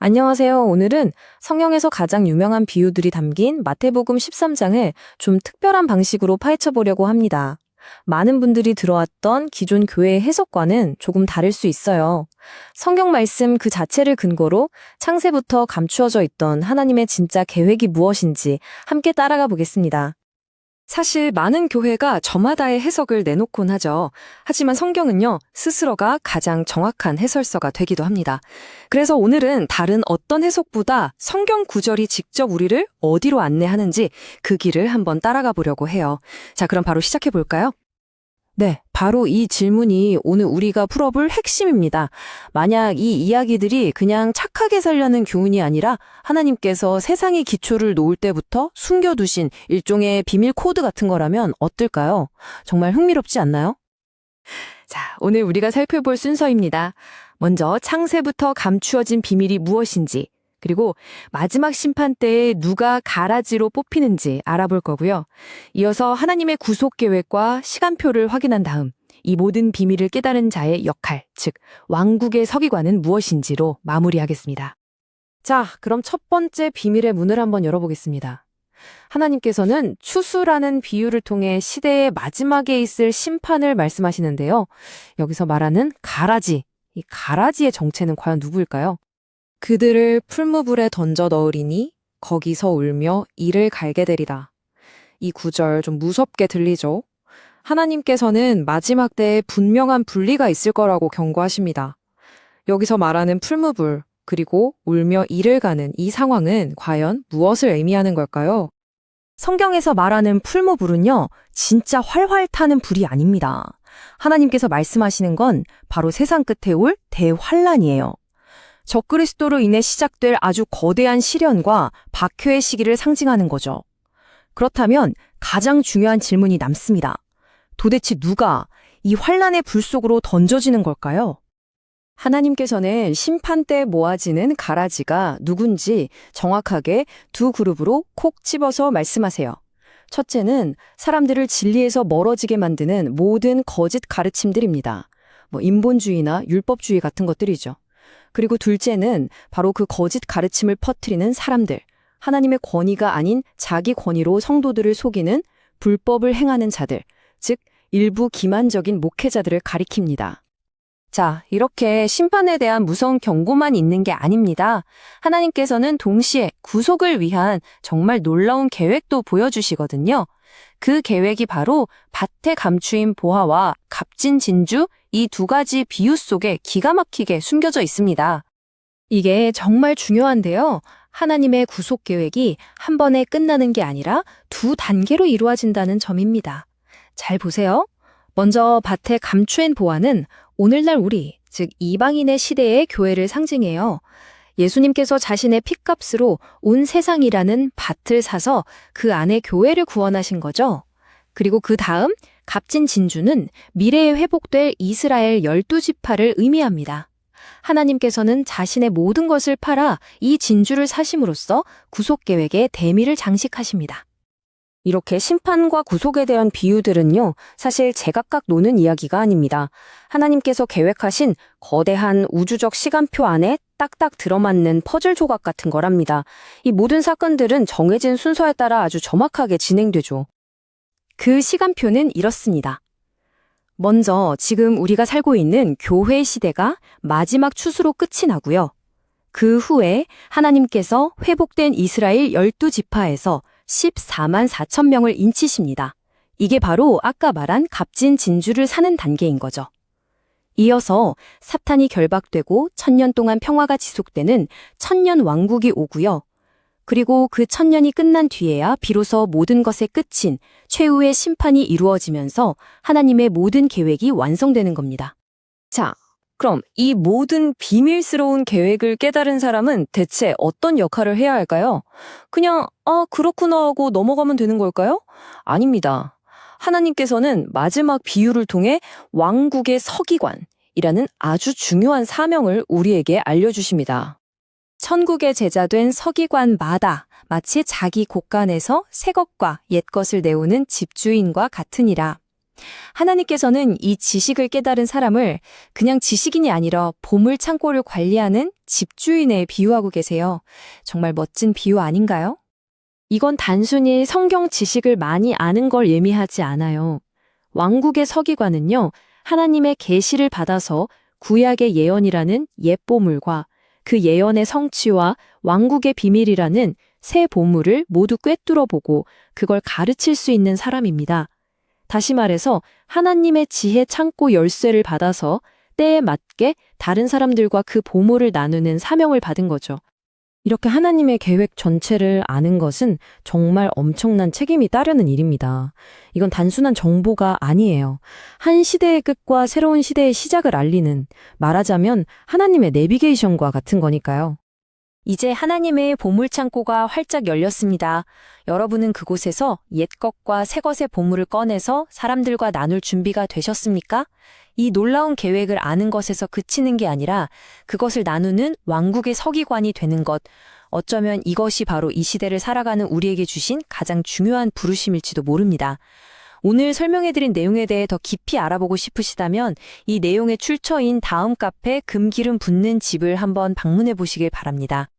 안녕하세요. 오늘은 성경에서 가장 유명한 비유들이 담긴 마태복음 13장을 좀 특별한 방식으로 파헤쳐 보려고 합니다. 많은 분들이 들어왔던 기존 교회의 해석과는 조금 다를 수 있어요. 성경 말씀 그 자체를 근거로 창세부터 감추어져 있던 하나님의 진짜 계획이 무엇인지 함께 따라가 보겠습니다. 사실 많은 교회가 저마다의 해석을 내놓곤 하죠. 하지만 성경은요, 스스로가 가장 정확한 해설서가 되기도 합니다. 그래서 오늘은 다른 어떤 해석보다 성경 구절이 직접 우리를 어디로 안내하는지 그 길을 한번 따라가 보려고 해요. 자, 그럼 바로 시작해 볼까요? 네, 바로 이 질문이 오늘 우리가 풀어볼 핵심입니다. 만약 이 이야기들이 그냥 착하게 살려는 교훈이 아니라 하나님께서 세상의 기초를 놓을 때부터 숨겨두신 일종의 비밀 코드 같은 거라면 어떨까요? 정말 흥미롭지 않나요? 자, 오늘 우리가 살펴볼 순서입니다. 먼저 창세부터 감추어진 비밀이 무엇인지, 그리고 마지막 심판 때에 누가 가라지로 뽑히는지 알아볼 거고요. 이어서 하나님의 구속 계획과 시간표를 확인한 다음 이 모든 비밀을 깨달은 자의 역할, 즉 왕국의 서기관은 무엇인지로 마무리하겠습니다. 자, 그럼 첫 번째 비밀의 문을 한번 열어보겠습니다. 하나님께서는 추수라는 비유를 통해 시대의 마지막에 있을 심판을 말씀하시는데요. 여기서 말하는 가라지, 이 가라지의 정체는 과연 누구일까요? 그들을 풀무불에 던져 넣으리니 거기서 울며 이를 갈게 되리라. 이 구절 좀 무섭게 들리죠? 하나님께서는 마지막 때에 분명한 분리가 있을 거라고 경고하십니다. 여기서 말하는 풀무불, 그리고 울며 이를 가는 이 상황은 과연 무엇을 의미하는 걸까요? 성경에서 말하는 풀무불은요, 진짜 활활 타는 불이 아닙니다. 하나님께서 말씀하시는 건 바로 세상 끝에 올 대환란이에요. 적그리스도로 인해 시작될 아주 거대한 시련과 박해의 시기를 상징하는 거죠. 그렇다면 가장 중요한 질문이 남습니다. 도대체 누가 이 환란의 불 속으로 던져지는 걸까요? 하나님께서는 심판 때 모아지는 가라지가 누군지 정확하게 두 그룹으로 콕 집어서 말씀하세요. 첫째는 사람들을 진리에서 멀어지게 만드는 모든 거짓 가르침들입니다. 인본주의나 율법주의 같은 것들이죠. 그리고 둘째는 바로 그 거짓 가르침을 퍼뜨리는 사람들, 하나님의 권위가 아닌 자기 권위로 성도들을 속이는 불법을 행하는 자들, 즉 일부 기만적인 목회자들을 가리킵니다. 자, 이렇게 심판에 대한 무서운 경고만 있는 게 아닙니다. 하나님께서는 동시에 구속을 위한 정말 놀라운 계획도 보여주시거든요. 그 계획이 바로 밭에 감추인 보화와 값진 진주, 이 두 가지 비유 속에 기가 막히게 숨겨져 있습니다. 이게 정말 중요한데요. 하나님의 구속 계획이 한 번에 끝나는 게 아니라 두 단계로 이루어진다는 점입니다. 잘 보세요. 먼저 밭에 감추인 보화는 오늘날 우리, 즉 이방인의 시대의 교회를 상징해요. 예수님께서 자신의 핏값으로 온 세상이라는 밭을 사서 그 안에 교회를 구원하신 거죠. 그리고 그 다음 값진 진주는 미래에 회복될 이스라엘 12지파를 의미합니다. 하나님께서는 자신의 모든 것을 팔아 이 진주를 사심으로써 구속 계획의 대미를 장식하십니다. 이렇게 심판과 구속에 대한 비유들은요, 사실 제각각 노는 이야기가 아닙니다. 하나님께서 계획하신 거대한 우주적 시간표 안에 딱딱 들어맞는 퍼즐 조각 같은 거랍니다. 이 모든 사건들은 정해진 순서에 따라 아주 정확하게 진행되죠. 그 시간표는 이렇습니다. 먼저 지금 우리가 살고 있는 교회 시대가 마지막 추수로 끝이 나고요. 그 후에 하나님께서 회복된 이스라엘 12지파에서 14만 4천 명을 인치십니다. 이게 바로 아까 말한 값진 진주를 사는 단계인 거죠. 이어서 사탄이 결박되고 1000년 동안 평화가 지속되는 천년 왕국이 오고요. 그리고 그 1000년이 끝난 뒤에야 비로소 모든 것의 끝인 최후의 심판이 이루어지면서 하나님의 모든 계획이 완성되는 겁니다. 자, 그럼 이 모든 비밀스러운 계획을 깨달은 사람은 대체 어떤 역할을 해야 할까요? 그냥 그렇구나 하고 넘어가면 되는 걸까요? 아닙니다. 하나님께서는 마지막 비유를 통해 왕국의 서기관이라는 아주 중요한 사명을 우리에게 알려주십니다. 천국의 제자된 서기관마다 마치 자기 곳간에서 새 것과 옛 것을 내오는 집주인과 같으니라. 하나님께서는 이 지식을 깨달은 사람을 그냥 지식인이 아니라 보물 창고를 관리하는 집주인에 비유하고 계세요. 정말 멋진 비유 아닌가요? 이건 단순히 성경 지식을 많이 아는 걸 의미하지 않아요. 왕국의 서기관은요, 하나님의 계시를 받아서 구약의 예언이라는 옛 보물과 그 예언의 성취와 왕국의 비밀이라는 새 보물을 모두 꿰뚫어 보고 그걸 가르칠 수 있는 사람입니다. 다시 말해서 하나님의 지혜 창고 열쇠를 받아서 때에 맞게 다른 사람들과 그 보물을 나누는 사명을 받은 거죠. 이렇게 하나님의 계획 전체를 아는 것은 정말 엄청난 책임이 따르는 일입니다. 이건 단순한 정보가 아니에요. 한 시대의 끝과 새로운 시대의 시작을 알리는, 말하자면 하나님의 내비게이션과 같은 거니까요. 이제 하나님의 보물창고가 활짝 열렸습니다. 여러분은 그곳에서 옛 것과 새 것의 보물을 꺼내서 사람들과 나눌 준비가 되셨습니까? 이 놀라운 계획을 아는 것에서 그치는 게 아니라 그것을 나누는 왕국의 서기관이 되는 것. 어쩌면 이것이 바로 이 시대를 살아가는 우리에게 주신 가장 중요한 부르심일지도 모릅니다. 오늘 설명해드린 내용에 대해 더 깊이 알아보고 싶으시다면 이 내용의 출처인 다음 카페 금기름 붓는 집을 한번 방문해 보시길 바랍니다.